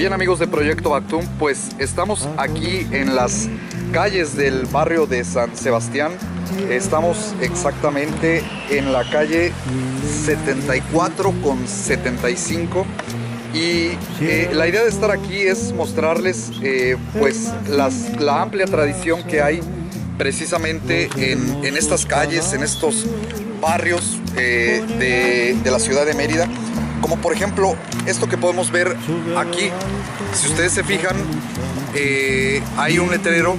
Bien, amigos de Proyecto Bactum, pues estamos aquí en las calles del barrio de San Sebastián. Estamos exactamente en la calle 74 con 75 y la idea de estar aquí es mostrarles pues la amplia tradición que hay precisamente en estas calles, en estos barrios de la ciudad de Mérida. Como por ejemplo esto que podemos ver aquí. Si ustedes se fijan, hay un letrero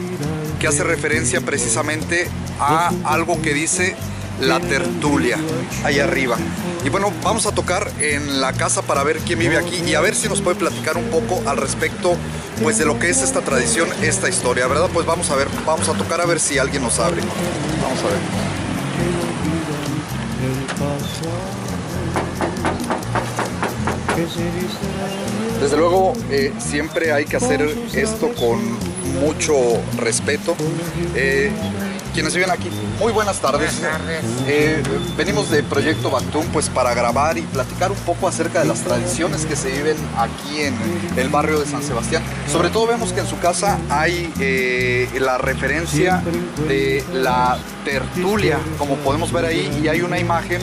que hace referencia precisamente a algo que dice La Tertulia, ahí arriba. Y bueno, vamos a tocar en la casa para ver quién vive aquí y a ver si nos puede platicar un poco al respecto pues de lo que es esta tradición, esta historia, ¿verdad? Pues vamos a ver, vamos a tocar a ver si alguien nos abre. Vamos a ver. Desde luego, siempre hay que hacer esto con mucho respeto. Quienes viven aquí, muy buenas tardes. Buenas tardes. Venimos de Proyecto Bactum pues para grabar y platicar un poco acerca de las tradiciones que se viven aquí en el barrio de San Sebastián. Sobre todo vemos que en su casa hay la referencia de la tertulia, como podemos ver ahí, y hay una imagen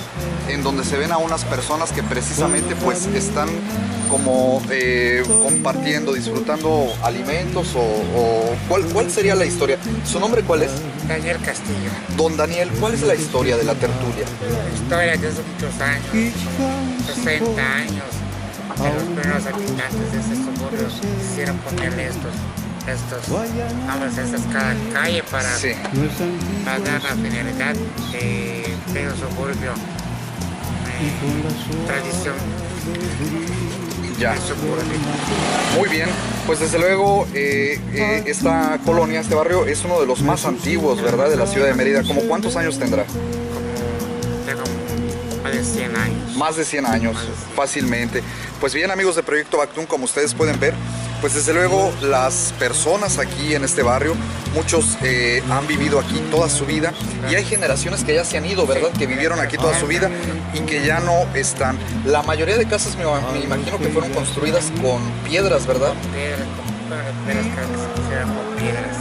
en donde se ven a unas personas que precisamente pues están como compartiendo, disfrutando alimentos o ¿cuál sería la historia? ¿Su nombre cuál es? Daniel Castillo. Don Daniel, ¿cuál es la historia de la tertulia? La historia de hace muchos años, 60 años, de los primeros habitantes de ese suburbio quisieron ponerle estos nombres a cada calle para dar la finalidad de un suburbio, tradición. Ya. Muy bien, pues desde luego esta colonia, este barrio es uno de los más antiguos, ¿verdad? De la ciudad de Mérida. ¿Cómo cuántos años tendrá? Tengo más de 100 años. Más de 100 años, fácilmente. Pues bien, amigos de Proyecto Bactum, como ustedes pueden ver, pues desde luego las personas aquí en este barrio, muchos han vivido aquí toda su vida y hay generaciones que ya se han ido, ¿verdad? Que vivieron aquí toda su vida y que ya no están. La mayoría de casas me imagino que fueron construidas con piedras, ¿verdad?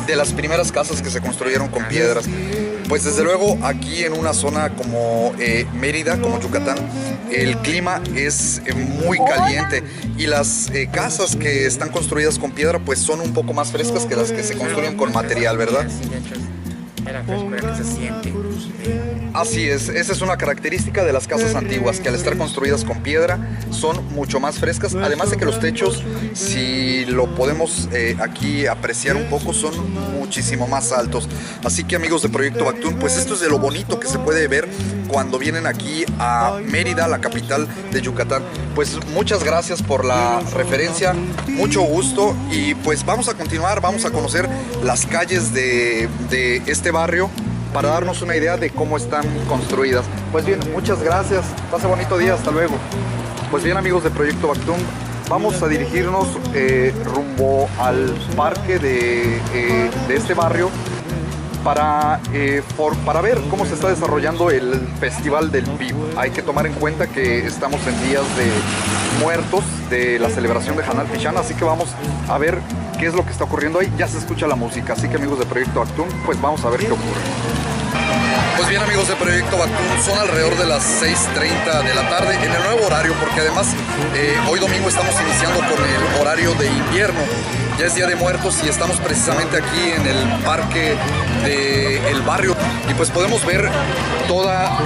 De las primeras casas que se construyeron con piedras. Pues desde luego aquí en una zona como Mérida, como Yucatán, el clima es muy caliente y las casas que están construidas con piedra pues son un poco más frescas que las que se construyen con material, ¿verdad? La frescura que se siente. Así es, esa es una característica de las casas antiguas, que al estar construidas con piedra son mucho más frescas, además de que los techos, si lo podemos aquí apreciar un poco, son muchísimo más altos. Así que, amigos de Proyecto Bactum, pues esto es de lo bonito que se puede ver cuando vienen aquí a Mérida, la capital de Yucatán. Pues muchas gracias por la referencia, mucho gusto y pues vamos a continuar, vamos a conocer las calles de este barrio para darnos una idea de cómo están construidas. Pues bien, muchas gracias, pase bonito día, hasta luego. Pues bien, amigos de Proyecto Bactum, vamos a dirigirnos rumbo al parque de este barrio para ver cómo se está desarrollando el Festival del PIB. Hay que tomar en cuenta que estamos en días de muertos de la celebración de Hanal Pichán, así que vamos a ver qué es lo que está ocurriendo ahí. Ya se escucha la música, así que, amigos de Proyecto Bactum, pues vamos a ver qué ocurre. Pues bien, amigos de Proyecto Bactum, son alrededor de las 6:30 de la tarde en el nuevo horario, porque además hoy domingo estamos iniciando con el horario de invierno. Ya es Día de Muertos y estamos precisamente aquí en el parque del barrio y pues podemos ver toda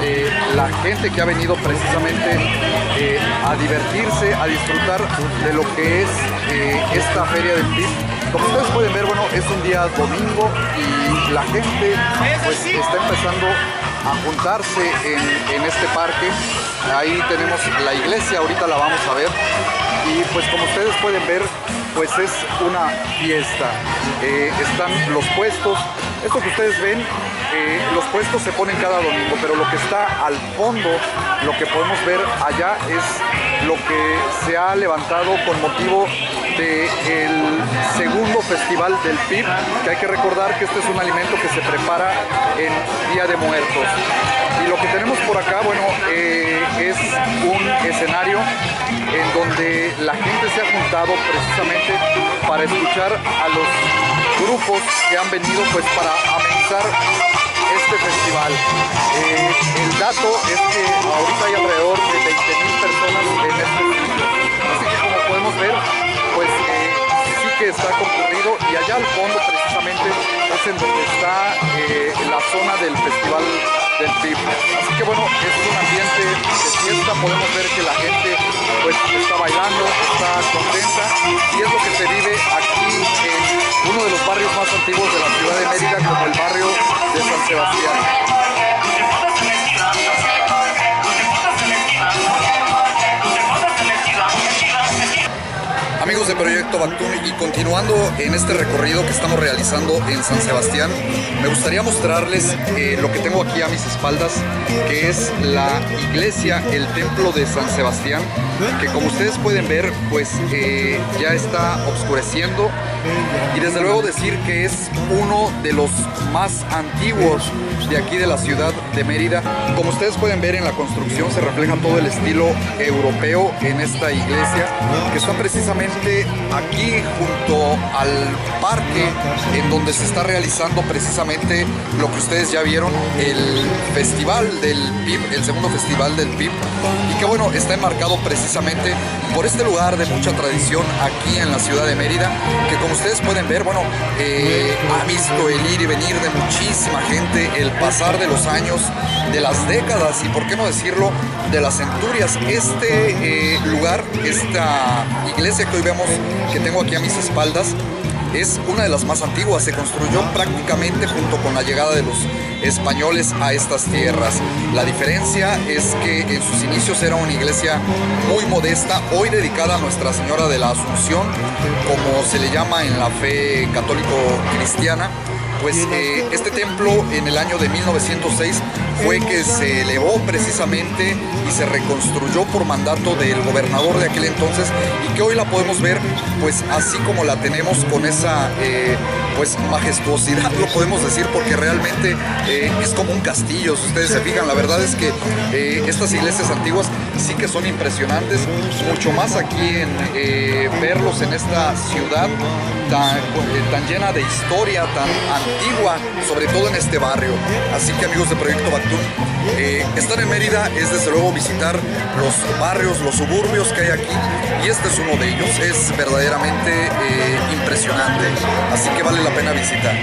la gente que ha venido precisamente a divertirse, a disfrutar de lo que es esta feria del PIB. Como ustedes pueden ver, bueno, es un día domingo y la gente pues está empezando a juntarse en este parque. Ahí tenemos la iglesia, ahorita la vamos a ver y pues como ustedes pueden ver, pues es una fiesta. Están los puestos, esto que ustedes ven, los puestos se ponen cada domingo, pero lo que está al fondo, lo que podemos ver allá es lo que se ha levantado con motivo del segundo festival del PIB, que hay que recordar que este es un alimento que se prepara en Día de Muertos. Y lo que tenemos por acá, bueno, es un escenario en donde la gente se ha juntado precisamente para escuchar a los grupos que han venido pues para amenizar este festival. El dato es que ahorita hay alrededor de 20,000 personas en este sitio. Así que como podemos ver, pues sí que está concurrido, y allá al fondo precisamente es en donde está la zona del festival del PIB. Así que bueno, es un ambiente de fiesta, podemos ver que la gente pues está bailando, está contenta, y es lo que se vive aquí en uno de los barrios más antiguos de la ciudad de Mérida, como el barrio de San Sebastián. Amigos de Proyecto Bactún, y continuando en este recorrido que estamos realizando en San Sebastián, me gustaría mostrarles lo que tengo aquí a mis espaldas, que es la iglesia, el templo de San Sebastián, que como ustedes pueden ver, pues ya está oscureciendo, y desde luego decir que es uno de los más antiguos de aquí de la ciudad de Mérida. Como ustedes pueden ver, en la construcción se refleja todo el estilo europeo en esta iglesia, que está precisamente aquí junto al parque en donde se está realizando precisamente lo que ustedes ya vieron, el festival del PIB, el segundo festival del PIB, y que bueno, está enmarcado precisamente por este lugar de mucha tradición aquí en la ciudad de Mérida, que como ustedes pueden ver, bueno, ha visto el ir y venir de muchísima gente, el pasar de los años, de las décadas, y por qué no decirlo, de las centurias. Este lugar, esta iglesia que hoy vemos, que tengo aquí a mis espaldas, es una de las más antiguas. Se construyó prácticamente junto con la llegada de los españoles a estas tierras. La diferencia es que en sus inicios era una iglesia muy modesta, hoy dedicada a Nuestra Señora de la Asunción, como se le llama en la fe católico-cristiana. Pues este templo en el año de 1906 fue que se elevó precisamente y se reconstruyó por mandato del gobernador de aquel entonces, y que hoy la podemos ver pues así como la tenemos, con esa pues majestuosidad, lo podemos decir, porque realmente es como un castillo. Si ustedes se fijan, la verdad es que estas iglesias antiguas sí que son impresionantes, mucho más aquí en verlos en esta ciudad tan llena de historia, tan antigua, sobre todo en este barrio. Así que amigos de Proyecto Bactún, estar en Mérida es desde luego visitar los barrios, los suburbios que hay aquí, y este es uno de ellos. Es verdaderamente impresionante, así que vale la pena visitar.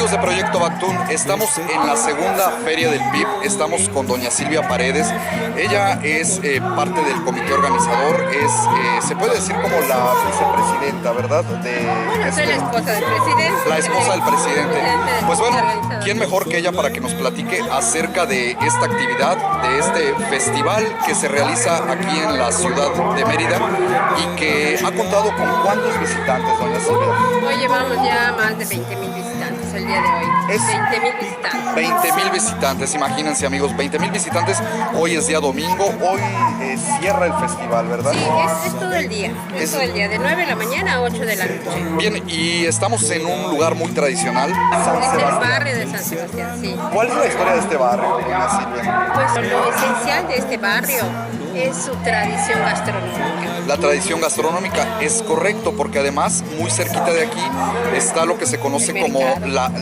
De Proyecto Bactún, estamos en la segunda feria del PIB, estamos con doña Silvia Paredes. Ella es parte del comité organizador, se puede decir como la vicepresidenta, ¿verdad? Soy la esposa del presidente. La esposa del presidente. Pues bueno, ¿quién mejor que ella para que nos platique acerca de esta actividad, de este festival que se realiza aquí en la ciudad de Mérida y que ha contado con cuántos visitantes, doña Silvia? Hoy llevamos ya más de 20,000 visitantes el día de hoy. Es 20,000 visitantes. 20,000 visitantes, imagínense amigos, 20,000 visitantes. Hoy es día domingo, hoy cierra el festival, ¿verdad? Sí, es todo el día, es todo el día, de 9 de la mañana a 8 de la noche. Bien, y estamos en un lugar muy tradicional, San Es Sebastián. el barrio de San Sebastián, sí. ¿Cuál es la historia de este barrio, doña Silvia? Pues lo esencial de este barrio es su tradición gastronómica. La tradición gastronómica es correcto, porque además muy cerquita de aquí está lo que se conoce como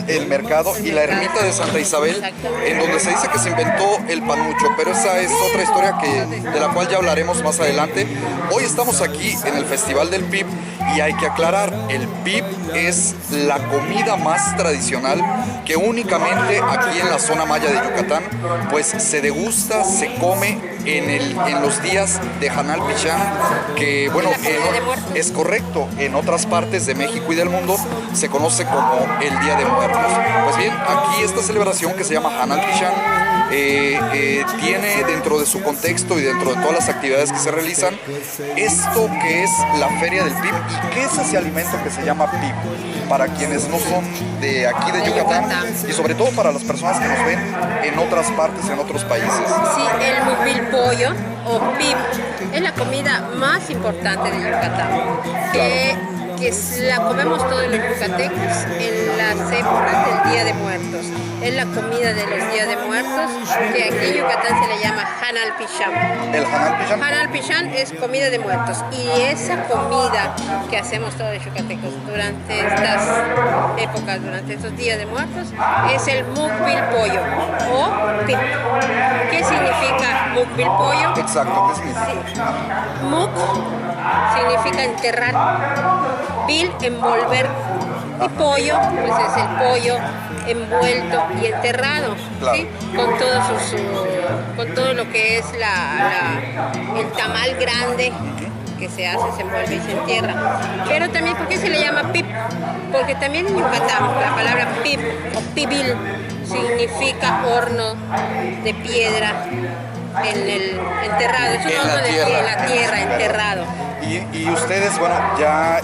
el mercado y la ermita de Santa Isabel, en donde se dice que se inventó el panucho, pero esa es otra historia de la cual ya hablaremos más adelante. Hoy estamos aquí en el Festival del PIB y hay que aclarar, el PIB es la comida más tradicional que únicamente aquí en la zona maya de Yucatán pues se degusta, se come en los días de Hanal Pichán, que bueno, es correcto, en otras partes de México y del mundo se conoce como el Día de Muertos. Pues bien, aquí esta celebración que se llama Hanal Pichán tiene dentro de su contexto y dentro de todas las actividades que se realizan esto que es la Feria del Pib. ¿Y qué es ese alimento que se llama pib? Para quienes no son de aquí de Yucatán y sobre todo para las personas que nos ven en otras partes, en otros países. Sí, el mukbil pollo o pib es la comida más importante de Yucatán. Que la comemos todos los yucatecos en las épocas del Día de Muertos. Es la comida de los Días de Muertos, que aquí en Yucatán se le llama Hanal Pichán. ¿El Hanal Pichán? Hanal Pichán es comida de muertos, y esa comida que hacemos todos los yucatecos durante estas épocas, durante estos Días de Muertos, es el mukbil pollo o pib. ¿Qué significa mukbil pollo? Exacto, ¿qué significa? Sí. Muk significa enterrar, bil, envolver, y pollo, pues es el pollo envuelto y enterrado, claro. ¿sí? Con todo lo que es el tamal grande que se hace, se envuelve y se entierra. Pero también, ¿por qué se le llama pib? Porque también en Yucatán la palabra pib o pibil significa horno de piedra en el enterrado, es un horno de la tierra enterrado. Y ustedes, bueno, ya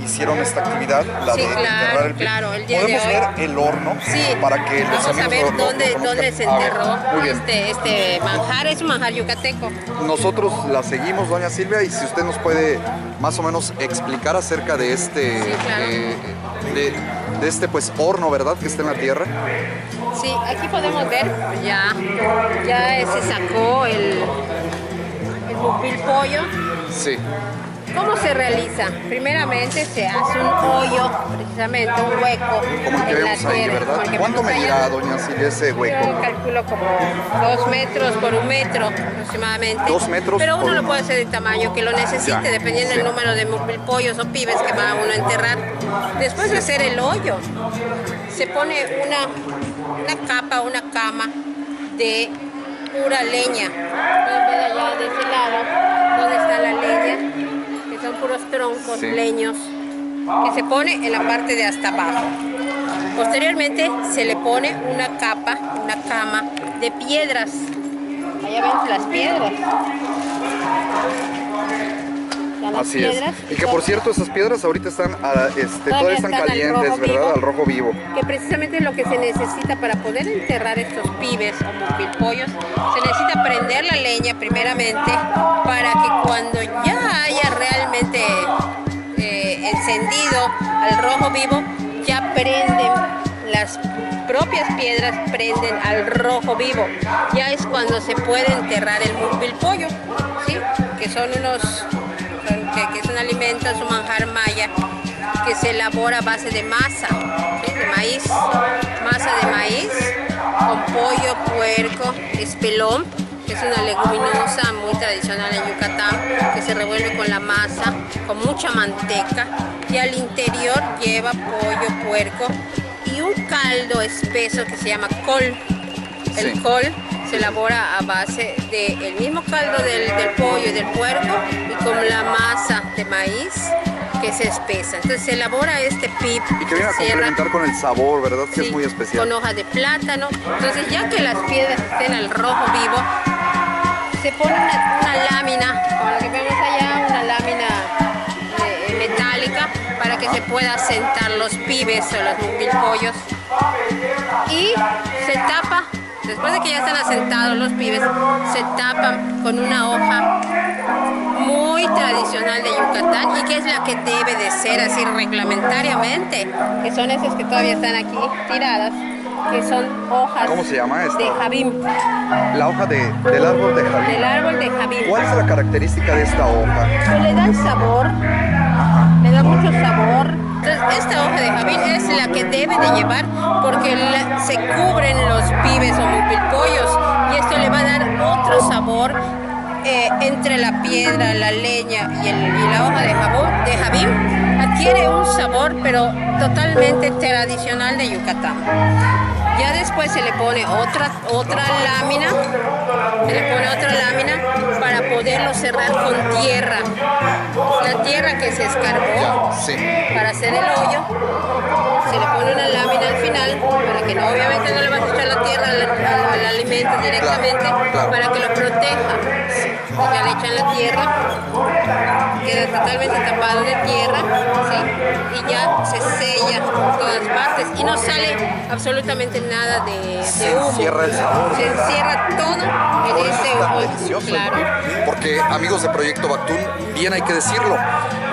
hicieron esta actividad, la sí, de enterrar el pib. Claro, el día ¿Podemos de hoy ver el horno? Sí, para que los vamos a ver dónde se enterró este manjar. Es un manjar yucateco. Nosotros la seguimos, doña Silvia, y si usted nos puede más o menos explicar acerca de este, sí, claro. de este pues horno, ¿verdad? Que está en la tierra. Sí, aquí podemos ver, ya se sacó el mukbil pollo. Sí. ¿Cómo se realiza? Primeramente se hace un hoyo, precisamente un hueco Como el que en la vemos ahí, tierra. ¿verdad? ¿Cuánto medirá, doña Silvia, ese hueco? Yo calculo como 2 metros por 1 metro aproximadamente. 2 metros. Pero uno por lo puede hacer del tamaño que lo necesite, ya, dependiendo del número de mukbil pollos o pibes que va uno a enterrar. Después de hacer el hoyo, se pone una capa, una cama de pura leña. Pueden ver allá de ese lado donde está la leña, que son puros troncos, sí, leños, que se pone en la parte de hasta abajo. Posteriormente se le pone una capa, una cama de piedras. Allá ven las piedras. Así es. Y que por cierto, esas piedras ahorita están, todavía están calientes, ¿verdad? Al rojo vivo. Que precisamente es lo que se necesita para poder enterrar estos pibes o mukbilpollos. Se necesita prender la leña primeramente para que cuando ya haya realmente encendido al rojo vivo, ya prenden las propias piedras, prenden al rojo vivo. Ya es cuando se puede enterrar el mukbilpollo, ¿sí? Que son que es un alimento, es un manjar maya que se elabora a base de masa, ¿sí? De maíz, masa de maíz con pollo, puerco, espelón, que es una leguminosa muy tradicional en Yucatán, que se revuelve con la masa, con mucha manteca, y al interior lleva pollo, puerco y un caldo espeso que se llama col. El sí, col se elabora a base del mismo caldo del pollo y del puerco y con la masa de maíz que se espesa. Entonces se elabora este pib. Y que viene a complementar con el sabor, ¿verdad? Que sí, es muy especial. Con hoja de plátano. Entonces ya que las piedras estén al rojo vivo, se pone una lámina, como la que vemos allá, una lámina metálica para que se pueda sentar los pibes o los mukbilpollos. Y se tapa. Después de que ya están asentados los pibes, se tapan con una hoja muy tradicional de Yucatán y que es la que debe de ser así reglamentariamente, que son esas que todavía están aquí tiradas, que son hojas. ¿Cómo se llama esta? De jabim. La hoja del árbol de jabim. Del árbol de jabim. ¿Cuál es la característica de esta hoja? Pues le dan sabor, le da mucho sabor. Entonces esta hoja de jabim es la que debe de llevar porque se cubren los pibes o mukbilpollos y esto le va a dar otro sabor entre la piedra, la leña y la hoja de jabim. Adquiere un sabor pero totalmente tradicional de Yucatán. Ya después se le pone otra lámina, para poderlo cerrar con tierra. La tierra que se escarbó para hacer el hoyo, se le pone una lámina al final para que obviamente no le vas a echar la tierra al alimento directamente, para que lo proteja. Ya le echan la tierra, queda totalmente tapado de tierra, ¿sí? Y ya se sella por todas partes y no sale absolutamente nada de humo. Se encierra el sabor, se encierra todo en ese humo. Delicioso, claro. Porque, amigos de Proyecto Bactún, bien hay que decirlo,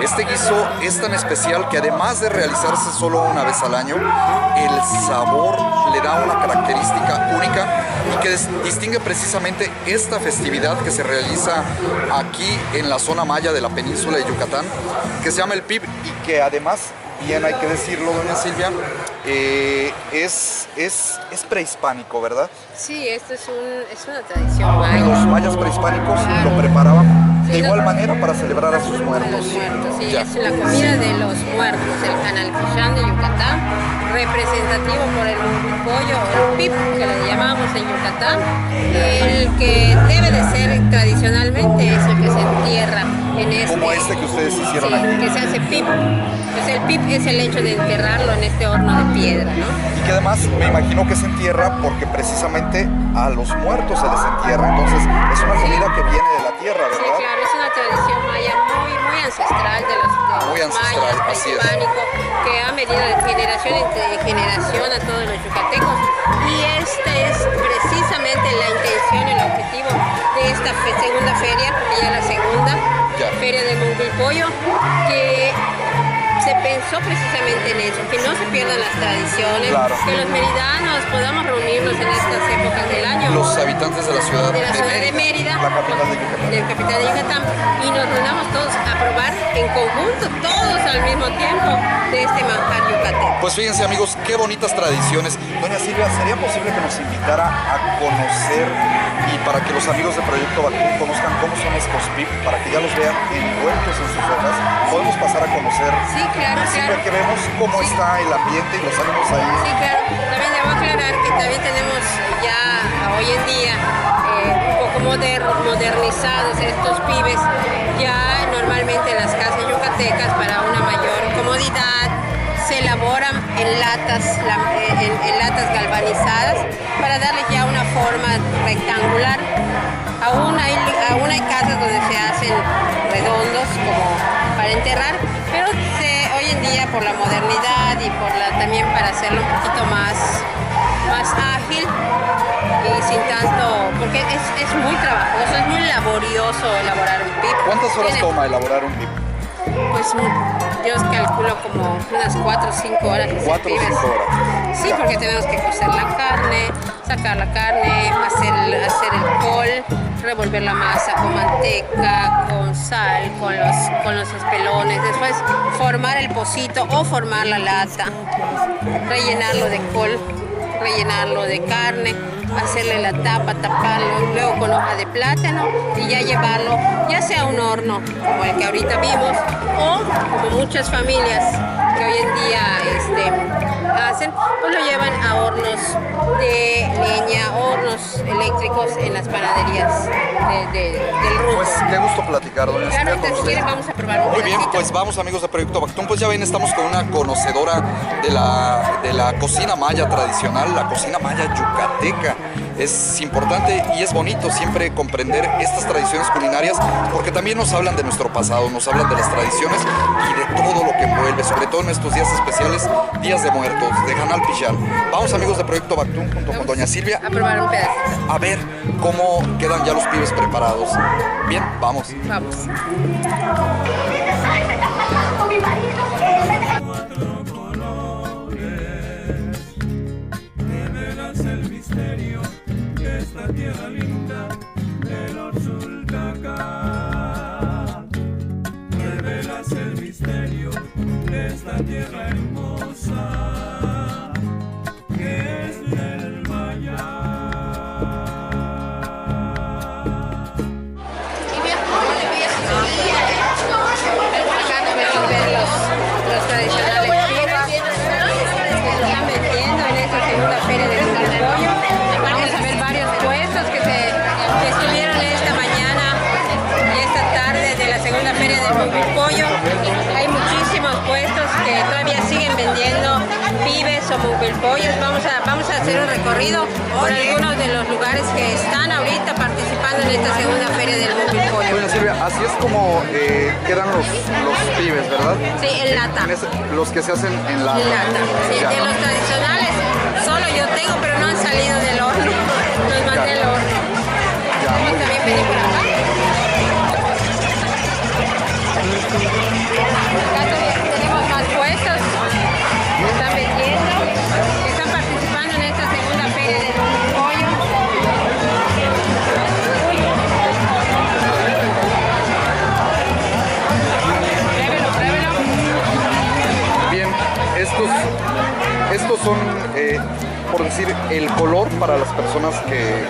este guiso es tan especial que además de realizarse solo una vez al año, el sabor le da una característica única y que distingue precisamente esta festividad que se realiza aquí en la zona maya de la península de Yucatán, que se llama el PIB y que además, bien hay que decirlo, doña Silvia, es prehispánico, ¿verdad? Sí, esto es una tradición maya. Los mayas prehispánicos lo preparaban de igual manera para celebrar a sus muertos. Sí, es la comida de los muertos, el canalpichán de Yucatán, representativo por el pollo, el pip, que le llamamos en Yucatán. El que debe de ser tradicionalmente es el que se entierra en este. Como este que ustedes hicieron aquí. Que se hace pip. Entonces el pip es el hecho de enterrarlo en este horno de piedra, ¿no? Y que además me imagino que se entierra porque precisamente a los muertos se les entierra, entonces es una comida que viene de la tierra, ¿verdad? Sí, claro, es una tradición maya muy ancestral de los mayas prehispánicos, que ha medido de generación en generación a todos los yucatecos, y esta es precisamente la intención, el objetivo de esta segunda feria, porque ya la segunda feria del Mumbipollo, que se pensó precisamente en eso, que no se pierdan las tradiciones, que los meridanos podamos reunirnos en estas épocas del año. Los habitantes de la ciudad de Mérida, la capital de Yucatán. Del capital de Yucatán, y nos reunamos todos a probar en conjunto, todos al mismo tiempo, de este manjar yucateco. Pues fíjense, amigos, qué bonitas tradiciones. Doña Silvia, ¿sería posible que nos invitara a conocer y para que los amigos de Proyecto Bactún conozcan cómo son estos PIP, para que ya los vean envueltos en sus hojas? Podemos pasar a conocer. Sí, claro. Que vemos cómo está el ambiente y los ánimos ahí. Sí, claro. También debo aclarar que también tenemos ya hoy en día un poco modernizados estos pibes, ya normalmente en las casas yucatecas, para una mayor comodidad, se elaboran en latas galvanizadas para darles ya una forma rectangular. Aún hay casas donde se hacen redondos como para enterrar, pero hoy en día, por la modernidad y también para hacerlo un poquito más ágil y sin tanto, porque es muy trabajoso, es muy laborioso elaborar un pip. ¿Cuántas horas toma elaborar un pip? Pues yo calculo como unas 4 o 5 horas. 4 o 5 horas. Sí, porque tenemos que cocer la carne, sacar la carne, hacer el col, revolver la masa con manteca, con sal, con los espelones, después formar el pocito o formar la lata, rellenarlo de col, rellenarlo de carne, hacerle la tapa, taparlo, luego con hoja de plátano y ya llevarlo ya sea a un horno como el que ahorita vimos, o como muchas familias que hoy en día hacen, pues lo llevan a hornos de leña, hornos eléctricos en las panaderías del rumbo. Pues qué gusto platicar, doña Silvia, con si quieres vamos a probar un Muy bien, pedacito. pues vamos, amigos de Proyecto Bactún. Pues ya ven, estamos con una conocedora de la cocina maya tradicional, la cocina maya yucateca. Es importante y es bonito siempre comprender estas tradiciones culinarias, porque también nos hablan de nuestro pasado, nos hablan de las tradiciones y de todo lo que envuelve, sobre todo en estos días especiales, días de muertos, de Hanal Pichal. Vamos, amigos de Proyecto Bactún, junto con doña Silvia, a probar un pedacito. a ver cómo quedan ya los pibes preparados. Bien, vamos. Vamos. El misterio de esta tierra linda del Orzulcacá. Revelas el misterio de esta tierra hermosa que es del Maya. Los tradicionales pibes que se están vendiendo en esta segunda feria del Feria del Pollo. Hay muchísimos puestos que todavía siguen vendiendo pibes o pollos. Vamos a hacer un recorrido por algunos de los lugares que están ahorita participando en esta segunda Feria del Pollo. Doña Silvia, así es como quedan los pibes, ¿verdad? Sí, en lata. Los que se hacen en lata. En lata. Sí, de los tradicionales solo yo tengo, pero no han salido del horno. Los mandé al horno. Vamos también venir por acá. Acá tenemos más puestos que están vendiendo, que están participando en esta segunda Feria del Pollo. Pruébelo. Bien, estos son, por decir, el color para las personas que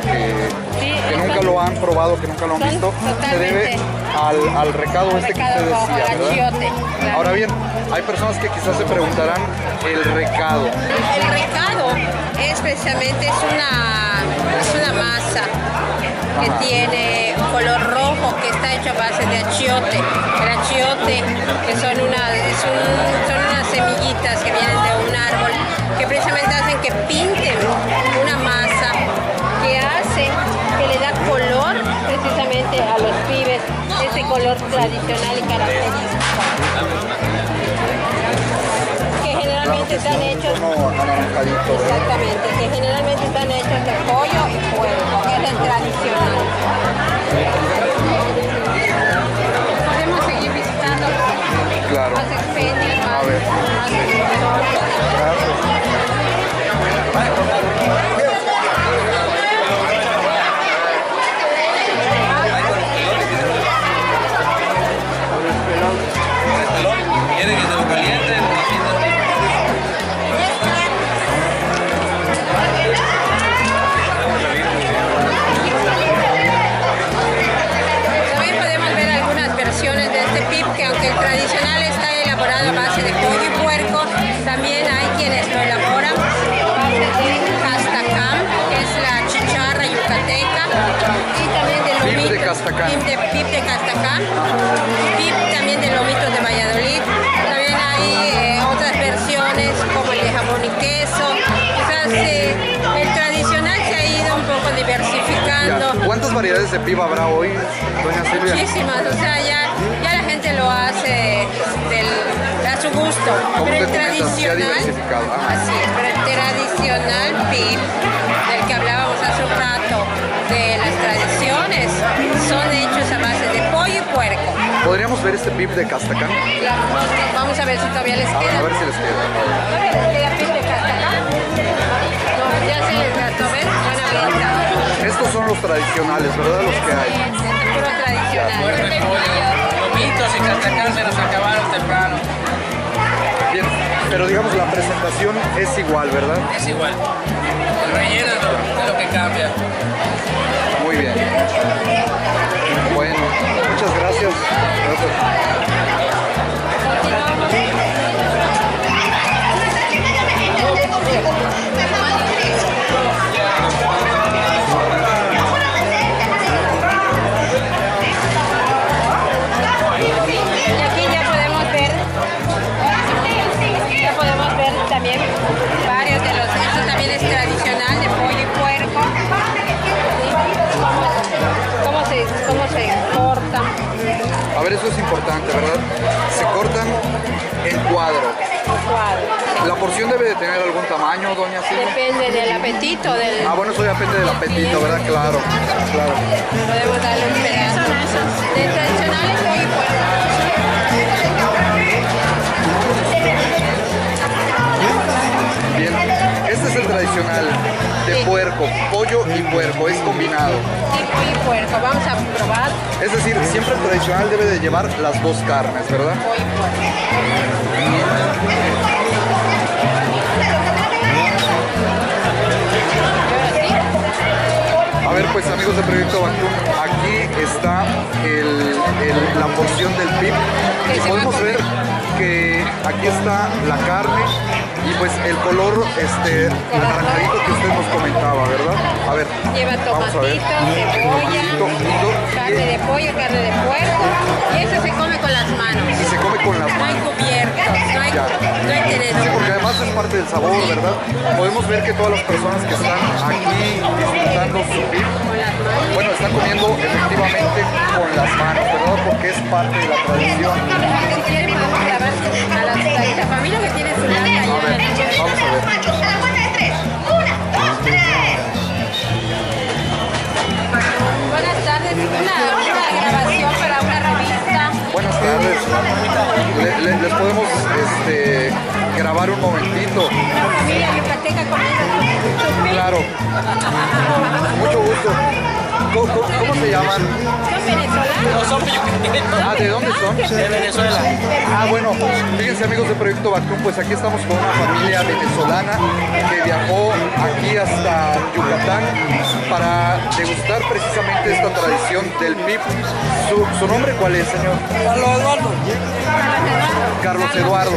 nunca lo han probado, que nunca lo han visto, se debe al recado que usted decía, ¿verdad? Achiote, claro. Ahora bien, hay personas que quizás se preguntarán el recado. El recado es precisamente una masa que tiene color rojo, que está hecho a base de achiote. El achiote, que son unas semillitas que vienen de un árbol, que precisamente hacen que pinten una masa que hace que le da color precisamente a los pibes, ese color tradicional y característico. Que generalmente están hechos, exactamente, que generalmente están hechos de pollo y puerco, que es el tradicional. Podemos seguir visitando más expendios, más ¿Quiere que te lo caliente? También podemos ver algunas versiones de este pip, que aunque el tradicional está elaborado a base de pollo y puerco, también hay quienes lo elaboran a base de castacán, que es la chicharra yucateca, y también de lomito. Pip de castacán. Pip de castacán. Pip también de lomitos de Valladolid. También hay otras versiones como el de jamón y queso. Quizás el tradicional se ha ido un poco diversificando. Ya. ¿Cuántas variedades de pib habrá hoy, doña Silvia? Muchísimas, o sea, ya la gente lo hace a su gusto. Pero el tradicional, así es, pero el tradicional pib, del que hablábamos hace un rato, de las tradiciones, son hechos a base de pollo y puerco. ¿Podríamos ver este pib de castacán? Vamos a ver si todavía les queda. A ver si les queda. ¿Todavía les queda pib de castacán? No, ya se les gastó, ¿ves? Buena venta. Estos son los tradicionales, ¿verdad? Los que hay. Es puro tradicional. Lomitos y castacán se nos acabaron temprano. Bien, pero digamos la presentación es igual, ¿verdad? Es igual. El relleno es lo que cambia. Muy bien. Bueno, muchas gracias. Y aquí ya podemos ver también varios de los, esto también es tradicional de pollo y puerco. ¿Sí? ¿Cómo se cortan? A ver, eso es importante, ¿verdad? Se cortan en cuadro. ¿La porción debe de tener algún tamaño, doña Silvia? Depende del apetito del... Ah, bueno, eso ya depende del apetito, ¿verdad? Claro, claro. Podemos darle un pedazo de tradicionales pollo y puerco. Bien, este es el tradicional de Sí. puerco, pollo y puerco, es combinado. Sí, pollo y puerco. Vamos a probar Es decir, siempre el tradicional debe de llevar las dos carnes, ¿verdad? pollo y puerco. A ver, pues amigos de Proyecto Bactún, aquí está el la porción del pib y podemos ver que aquí está la carne y pues el color anaranjadito que usted nos comentaba, ¿verdad? A ver, Lleva vamos a ver. tomatito, cebolla, carne de pollo, carne de puerco, y eso se come con las manos. Y se come con las No hay manos. cubiertas, no hay tenedor. Sí, porque además es parte del sabor, ¿verdad? Podemos ver que todas las personas que están aquí disfrutando su pib, bueno, están comiendo efectivamente con las manos, ¿verdad? Porque es parte de la tradición. Si quieren podemos grabar a esta familia que tiene su lata allá. A ver, vamos a ver. Buenas tardes, una grabación para una revista. Buenas tardes. Les podemos grabar un momentito. Familia yucateca comiendo su pib. Claro. Mucho gusto. ¿Cómo se llaman? Son venezolanos. No son yucatecos. Ah, ¿de dónde son? De Venezuela. Ah, bueno, fíjense amigos de Proyecto Bactún, pues aquí estamos con una familia venezolana que viajó aquí hasta Yucatán para degustar precisamente esta tradición del pib. ¿Su nombre cuál es, señor? Carlos Eduardo. Carlos Eduardo.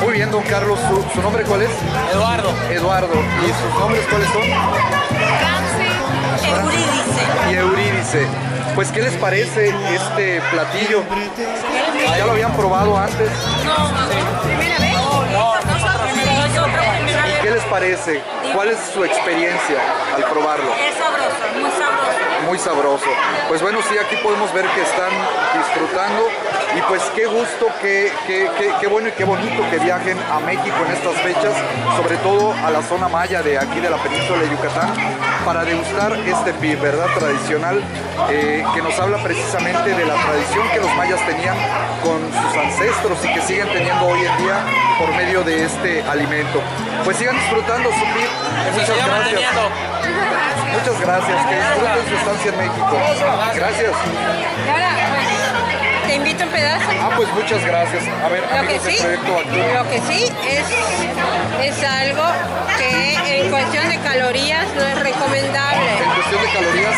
Muy bien, don Carlos, ¿su nombre cuál es? Eduardo. Eduardo. ¿Y sus nombres cuáles son? Y Eurídice. Pues, ¿qué les parece este platillo? ¿Ya lo habían probado antes? ¿Primera vez? ¿Y qué les parece? ¿Cuál es su experiencia al probarlo? Es sabroso, muy sabroso. Muy sabroso. Pues bueno, sí, aquí podemos ver que están disfrutando y pues qué gusto, qué bueno y qué bonito que viajen a México en estas fechas, sobre todo a la zona maya de aquí de la península de Yucatán, para degustar este pib, ¿verdad? Tradicional, que nos habla precisamente de la tradición que los mayas tenían con sus ancestros y que siguen teniendo hoy en día por medio de este alimento. Pues sigan disfrutando su pib. Muchas gracias. Muchas gracias. Que disfruten su estancia en México. Gracias. Y ahora, pues, te invito un pedazo. Ah, pues muchas gracias. A ver, Lo que amigos del sí, Proyecto Bactún. lo que sí es algo que en cuestión de calorías no es recomendable. En cuestión de calorías,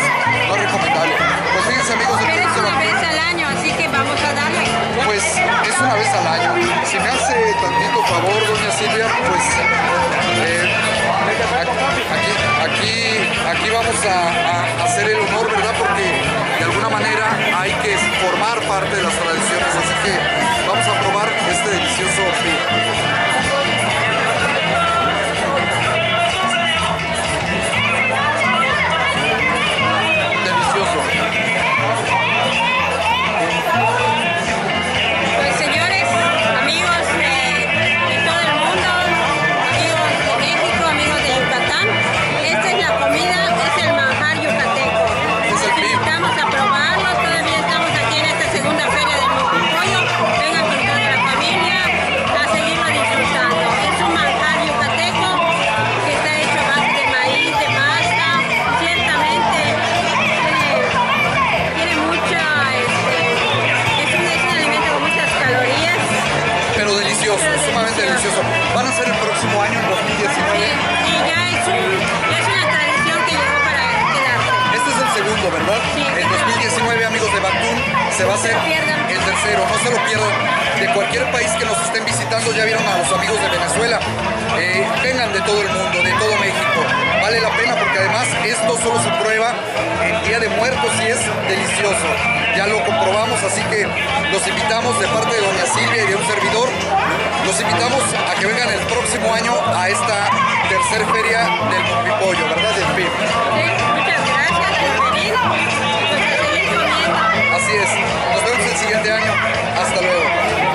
no es recomendable. Pues fíjense, amigos del Pero es Proyecto una Bactún. vez al año, así que vamos a darle. Pues es una vez al año. Si me hace tantito favor, doña Silvia, pues aquí vamos a hacer el honor, ¿verdad? Porque de alguna manera hay que formar parte de las tradiciones. Así que vamos a probar este delicioso pib. Pues señores, amigos de todo el mundo, amigos de México, amigos de Yucatán, esta es la comida, es el manjar yucateco. Es el Los pib. invitamos a probarlo, todavía estamos aquí en esta segunda feria del Pollo. Vengan con toda la familia a seguirlo disfrutando. Es un manjar yucateco que está hecho a base de maíz, de masa, ciertamente tiene mucha, es un alimento con muchas calorías. Pero delicioso, sumamente delicioso. Van a ser el próximo año, en 2019. Y ya es una tradición que llegó para quedarse. Este es el segundo, ¿verdad? Sí. En 2019, amigos de Bactún, se va a hacer No se lo pierdan. el tercero. No se lo pierdan. De cualquier país que nos estén visitando, ya vieron a los amigos de Venezuela. Vengan de todo el mundo, de todo México. Vale la pena porque además esto solo se prueba en Día de Muertos y es delicioso. Ya lo comprobamos, así que los invitamos de parte de doña Silvia y de un servidor. Los invitamos a que vengan el próximo año a esta tercer feria del Pipollo, ¿verdad? Del PIB. Sí, muchas gracias por venir. Pues a seguir comiendo. Así es. Nos vemos el siguiente año. Hasta luego.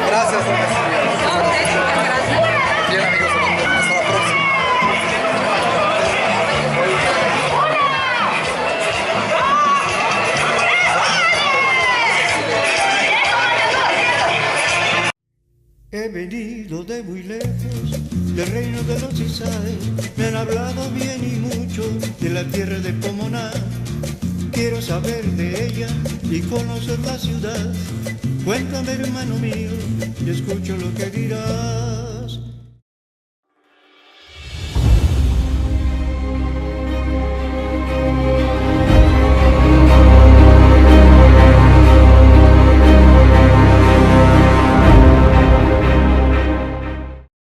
Gracias, doña Silvia. No, muchas gracias. Bien, amigos de Bactún. Hasta la próxima. He venido de muy lejos, del reino de los Isai. Me han hablado bien y mucho de la tierra de Pomoná. Quiero saber de ella y conocer la ciudad. Cuéntame, hermano mío, y escucho lo que dirás.